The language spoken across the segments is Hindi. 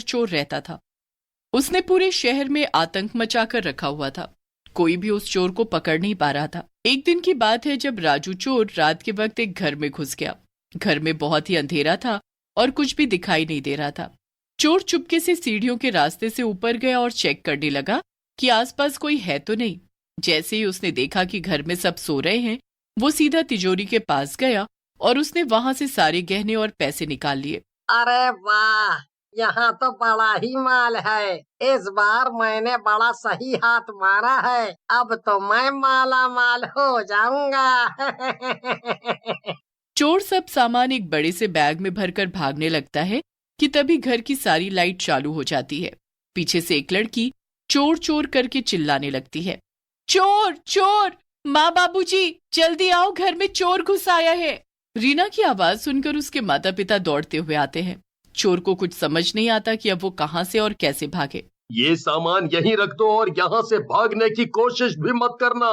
चोर रहता था। उसने पूरे शहर में आतंक मचाकर रखा हुआ था। कोई भी उस चोर को पकड़ नहीं पा रहा था। एक दिन की बात है जब राजू चोर रात के वक्त एक घर में घुस गया। घर में बहुत ही अंधेरा था और कुछ भी दिखाई नहीं दे रहा था। चोर चुपके से सीढ़ियों के रास्ते से ऊपर गया और चेक करने लगा कि आसपास कोई है तो नहीं। जैसे ही उसने देखा कि घर में सब सो रहे हैं, वो सीधा तिजोरी के पास गया और उसने वहां से सारे गहने और पैसे निकाल लिए। अरे वाह, यहाँ तो बड़ा ही माल है। इस बार मैंने बड़ा सही हाथ मारा है। अब तो मैं माला माल हो जाऊंगा। चोर सब सामान एक बड़े से बैग में भरकर भागने लगता है कि तभी घर की सारी लाइट चालू हो जाती है। पीछे से एक लड़की चोर चोर करके चिल्लाने लगती है, चोर चोर, माँ बाबूजी जल्दी आओ, घर में चोर घुस आया है। रीना की आवाज सुनकर उसके माता पिता दौड़ते हुए आते हैं। चोर को कुछ समझ नहीं आता कि अब वो कहां से और कैसे भागे। ये सामान यहीं रख दो और यहाँ से भागने की कोशिश भी मत करना।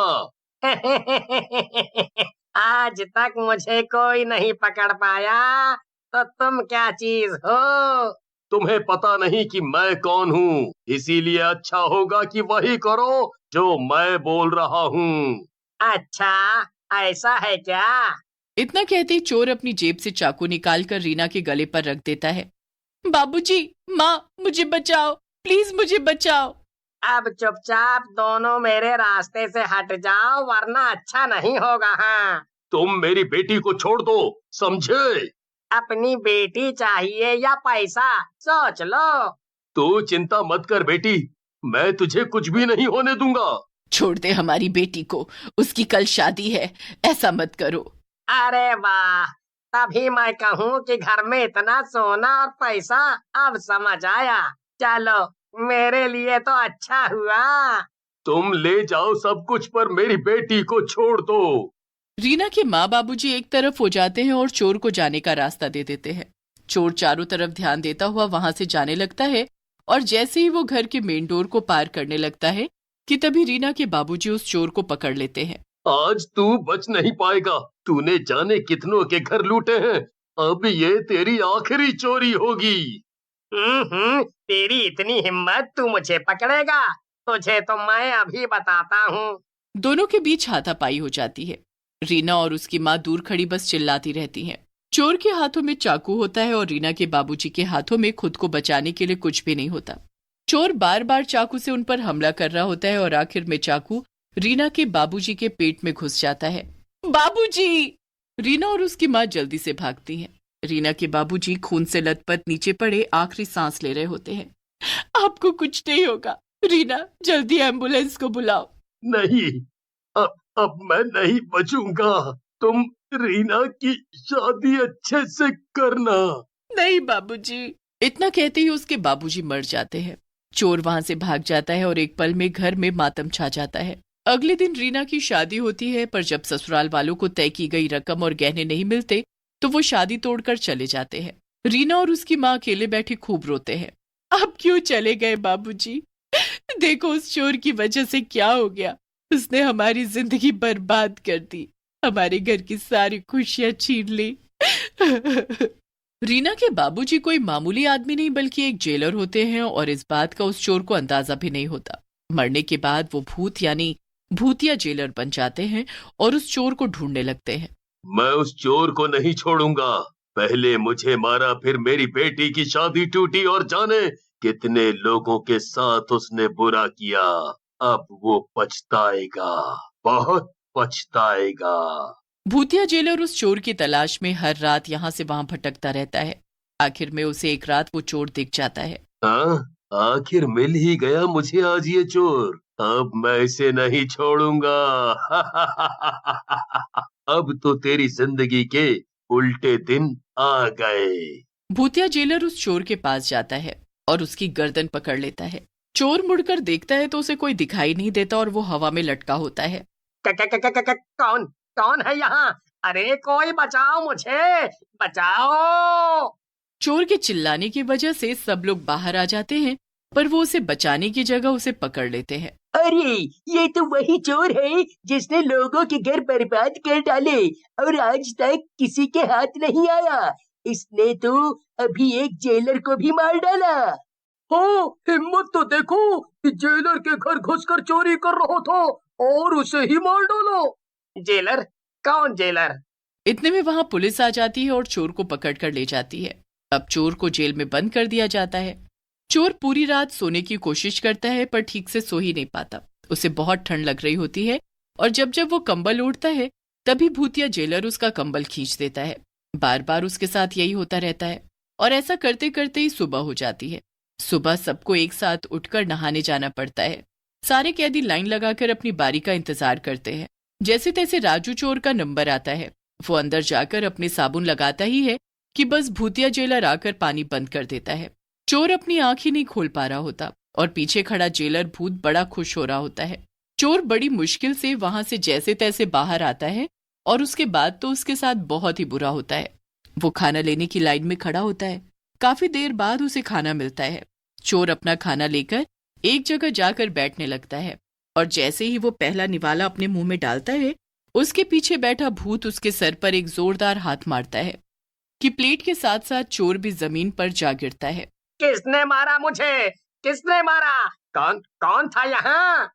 आज तक मुझे कोई नहीं पकड़ पाया, तो तुम क्या चीज हो? तुम्हें पता नहीं कि मैं कौन हूँ, इसीलिए अच्छा होगा कि वही करो जो मैं बोल रहा हूँ। अच्छा, ऐसा है क्या? इतना कहते ही चोर अपनी जेब से चाकू निकालकर रीना के गले पर रख देता है। बाबूजी, माँ, मुझे बचाओ, प्लीज मुझे बचाओ। अब चुपचाप दोनों मेरे रास्ते से हट जाओ, वरना अच्छा नहीं होगा। हाँ, तुम मेरी बेटी को छोड़ दो, समझे? अपनी बेटी चाहिए या पैसा, सोच लो। तू चिंता मत कर बेटी, मैं तुझे कुछ भी नहीं होने दूंगा। छोड़ दे हमारी बेटी को, उसकी कल शादी है, ऐसा मत करो। अरे वाह, तभी मैं कहूँ कि घर में इतना सोना और पैसा। अब समझ आया। चलो, मेरे लिए तो अच्छा हुआ। तुम ले जाओ सब कुछ, पर मेरी बेटी को छोड़ दो। रीना के माँ बाबूजी एक तरफ हो जाते हैं और चोर को जाने का रास्ता दे देते हैं। चोर चारों तरफ ध्यान देता हुआ वहां से जाने लगता है और जैसे ही वो घर के मेन डोर को पार करने लगता है कि तभी रीना के बाबूजी उस चोर को पकड़ लेते हैं। आज तू बच नहीं पाएगा, तूने जाने कितनों के घर लूटे हैं, अब ये तेरी आखिरी चोरी होगी। तेरी इतनी हिम्मत, तू मुझे पकड़ेगा? तुझे तो मैं अभी बताता हूँ। दोनों के बीच हाथापाई हो जाती है। रीना और उसकी माँ दूर खड़ी बस चिल्लाती रहती हैं। चोर के हाथों में चाकू होता है और रीना के बाबूजी के हाथों में खुद को बचाने के लिए कुछ भी नहीं होता। चोर बार बार चाकू से उन पर हमला कर रहा होता है और आखिर में चाकू रीना के बाबूजी के पेट में घुस जाता है। बाबूजी! रीना और उसकी माँ जल्दी से भागती हैं। रीना के बाबूजी खून से लथपथ नीचे पड़े आखिरी सांस ले रहे होते हैं। आपको कुछ नहीं होगा, रीना, जल्दी एम्बुलेंस को बुलाओ। नहीं, अब मैं नहीं बचूंगा। तुम रीना की शादी अच्छे से करना। नहीं बाबूजी। इतना कहते ही उसके बाबूजी मर जाते हैं। चोर वहां से भाग जाता है और एक पल में घर में मातम छा जाता है। अगले दिन रीना की शादी होती है, पर जब ससुराल वालों को तय की गई रकम और गहने नहीं मिलते तो वो शादी तोड़कर चले जाते हैं। रीना और उसकी माँ अकेले बैठे खूब रोते हैं। अब क्यों चले गए बाबूजी? देखो उस चोर की वजह से क्या हो गया। उसने हमारी जिंदगी बर्बाद कर दी, हमारे घर की सारी खुशियां छीन ली। रीना के बाबूजी कोई मामूली आदमी नहीं बल्कि एक जेलर होते हैं और इस बात का उस चोर को अंदाजा भी नहीं होता। मरने के बाद वो भूत यानी भूतिया जेलर बन जाते हैं और उस चोर को ढूंढने लगते हैं। मैं उस चोर को नहीं छोड़ूंगा। पहले मुझे मारा, फिर मेरी बेटी की शादी टूटी और जाने कितने लोगों के साथ उसने बुरा किया। अब वो पछताएगा, बहुत पछताएगा। भूतिया जेलर उस चोर की तलाश में हर रात यहाँ से वहां भटकता रहता है। आखिर में उसे एक रात वो चोर दिख जाता है। हाँ, आखिर मिल ही गया मुझे आज ये चोर। अब मैं इसे नहीं छोड़ूंगा। अब तो तेरी जिंदगी के उल्टे दिन आ गए। भूतिया जेलर उस चोर के पास जाता है और उसकी गर्दन पकड़ लेता है। चोर मुड़कर देखता है तो उसे कोई दिखाई नहीं देता और वो हवा में लटका होता है। कौन कौन है यहाँ? अरे कोई बचाओ, मुझे बचाओ! चोर के चिल्लाने की वजह से सब लोग बाहर आ जाते हैं, पर वो उसे बचाने की जगह उसे पकड़ लेते हैं। अरे, ये तो वही चोर है जिसने लोगों के घर बर्बाद कर डाले और आज तक किसी के हाथ नहीं आया। इसने तो अभी एक जेलर को भी मार डाला। हाँ, हिम्मत तो देखो कि जेलर के घर घुसकर चोरी कर रहा था और उसे ही मार डालो। जेलर? कौन जेलर? इतने में वहां पुलिस आ जाती है और चोर को पकड़ कर ले जाती है। अब चोर को जेल में बंद कर दिया जाता है। चोर पूरी रात सोने की कोशिश करता है पर ठीक से सो ही नहीं पाता। उसे बहुत ठंड लग रही होती है और जब जब वो कंबल ओढ़ता है तभी भूतिया जेलर उसका कंबल खींच देता है। बार बार उसके साथ यही होता रहता है और ऐसा करते करते ही सुबह हो जाती है। सुबह सबको एक साथ उठकर नहाने जाना पड़ता है। सारे कैदी लाइन लगाकर अपनी बारी का इंतजार करते हैं। जैसे तैसे राजू चोर का नंबर आता है। वो अंदर जाकर अपने साबुन लगाता ही है कि बस भूतिया जेलर आकर पानी बंद कर देता है। चोर अपनी आंख ही नहीं खोल पा रहा होता और पीछे खड़ा जेलर भूत बड़ा खुश हो रहा होता है। चोर बड़ी मुश्किल से वहां से जैसे तैसे बाहर आता है और उसके बाद तो उसके साथ बहुत ही बुरा होता है। वो खाना लेने की लाइन में खड़ा होता है। काफी देर बाद उसे खाना मिलता है। चोर अपना खाना लेकर एक जगह जाकर बैठने लगता है और जैसे ही वो पहला निवाला अपने मुंह में डालता है उसके पीछे बैठा भूत उसके सर पर एक जोरदार हाथ मारता है कि प्लेट के साथ साथ चोर भी जमीन पर जा गिरता है। किसने मारा मुझे? किसने मारा? कौन कौन था यहाँ?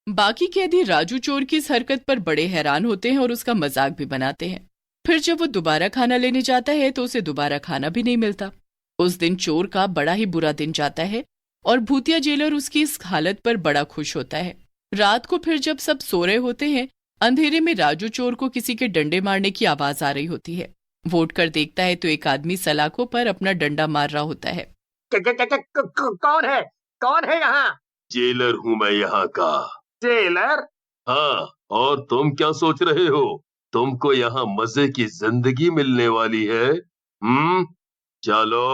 बाकी कैदी राजू चोर की इस हरकत पर बड़े हैरान होते हैं और उसका मजाक भी बनाते हैं। फिर जब वो दोबारा खाना लेने जाता है तो उसे दोबारा खाना भी नहीं मिलता। उस दिन चोर का बड़ा ही बुरा दिन जाता है और भूतिया जेलर उसकी इस हालत पर बड़ा खुश होता है। रात को फिर जब सब सो रहे होते हैं अंधेरे में राजू चोर को किसी के डंडे मारने की आवाज आ रही होती है। वो उठकर देखता है तो एक आदमी सलाखों पर अपना डंडा मार रहा होता है। कौन है? कौन है यहाँ? जेलर हूँ मैं यहाँ का। जेलर? हाँ, और तुम क्या सोच रहे हो? तुमको यहाँ मजे की जिंदगी मिलने वाली है? चलो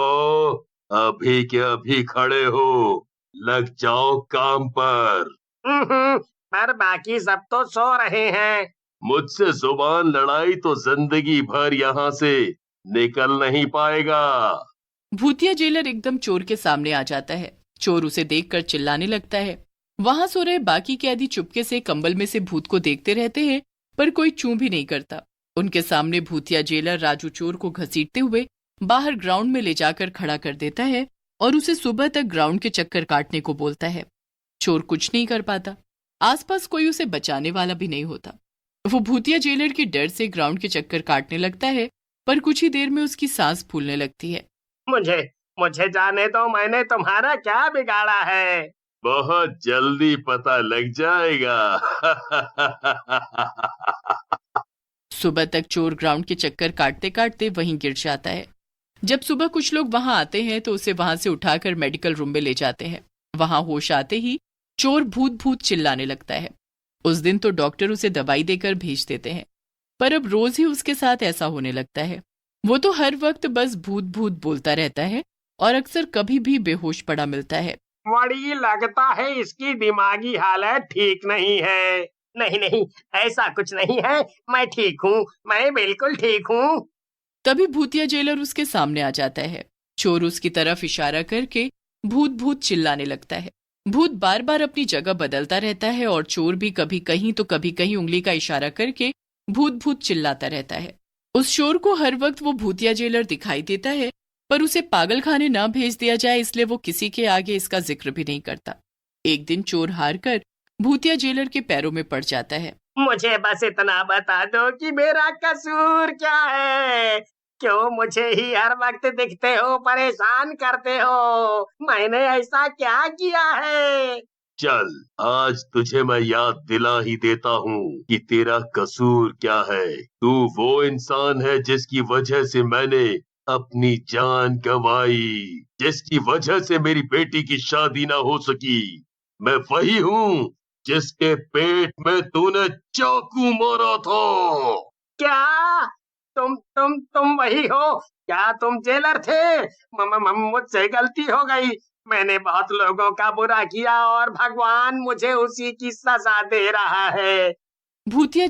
अभी के अभी खड़े हो, लग जाओ काम पर। पर बाकी सब तो सो रहे हैं। मुझसे जुबान लड़ाई तो जिंदगी भर यहाँ से निकल नहीं पाएगा। भूतिया जेलर एकदम चोर के सामने आ जाता है। चोर उसे देखकर चिल्लाने लगता है। वहां सो रहे बाकी कैदी चुपके से कंबल में से भूत को देखते रहते हैं पर कोई चूं भी नहीं करता। उनके सामने भूतिया जेलर राजू चोर को घसीटते हुए बाहर ग्राउंड में ले जाकर खड़ा कर देता है और उसे सुबह तक ग्राउंड के चक्कर काटने को बोलता है। चोर कुछ नहीं कर पाता। आसपास कोई उसे बचाने वाला भी नहीं होता। वो भूतिया जेलर के डर से ग्राउंड के चक्कर काटने लगता है पर कुछ ही देर में उसकी सांस फूलने लगती है। मुझे मुझे जाने दो, मैंने तुम्हारा क्या बिगाड़ा है? बहुत जल्दी पता लग जाएगा। सुबह तक चोर ग्राउंड के चक्कर काटते काटते वहीं गिर जाता है। जब सुबह कुछ लोग वहां आते हैं तो उसे वहां से उठाकर मेडिकल रूम में ले जाते हैं। वहां होश आते ही चोर भूत भूत चिल्लाने लगता है। उस दिन तो डॉक्टर उसे दवाई देकर भेज देते हैं पर अब रोज ही उसके साथ ऐसा होने लगता है। वो तो हर वक्त बस भूत भूत बोलता रहता है और अक्सर कभी भी बेहोश पड़ा मिलता है। बड़ी लगता है इसकी दिमागी हालत ठीक नहीं है। नहीं नहीं, ऐसा कुछ नहीं है, मैं ठीक हूँ, मैं बिल्कुल ठीक हूँ। तभी भूतिया जेलर उसके सामने आ जाता है। चोर उसकी तरफ इशारा करके भूत भूत चिल्लाने लगता है। भूत बार बार अपनी जगह बदलता रहता है और चोर भी कभी कहीं तो कभी कहीं उंगली का इशारा करके भूत भूत चिल्लाता रहता है। उस चोर को हर वक्त वो भूतिया जेलर दिखाई देता है पर उसे पागल खाने न भेज दिया जाए इसलिए वो किसी के आगे इसका जिक्र भी नहीं करता। एक दिन चोर हार कर भूतिया जेलर के पैरों में पड़ जाता है। मुझे बस इतना बता दो कि मेरा कसूर क्या है? क्यों मुझे ही हर वक्त दिखते हो, परेशान करते हो? मैंने ऐसा क्या किया है? चल, आज तुझे मैं याद दिला ही देता हूँ कि तेरा कसूर क्या है। तू वो इंसान है जिसकी वजह से मैंने अपनी जान गंवाई, जिसकी वजह से मेरी बेटी की शादी ना हो सकी। मैं वही हूँ जिसके पेट में तूने चाकू मारा था। क्या? तुम वही हो? क्या तुम जेलर थे? मुझसे गलती हो गई। मैंने बहुत लोगों का बुरा किया और भगवान मुझे उसी की सजा दे रहा है। भूतिया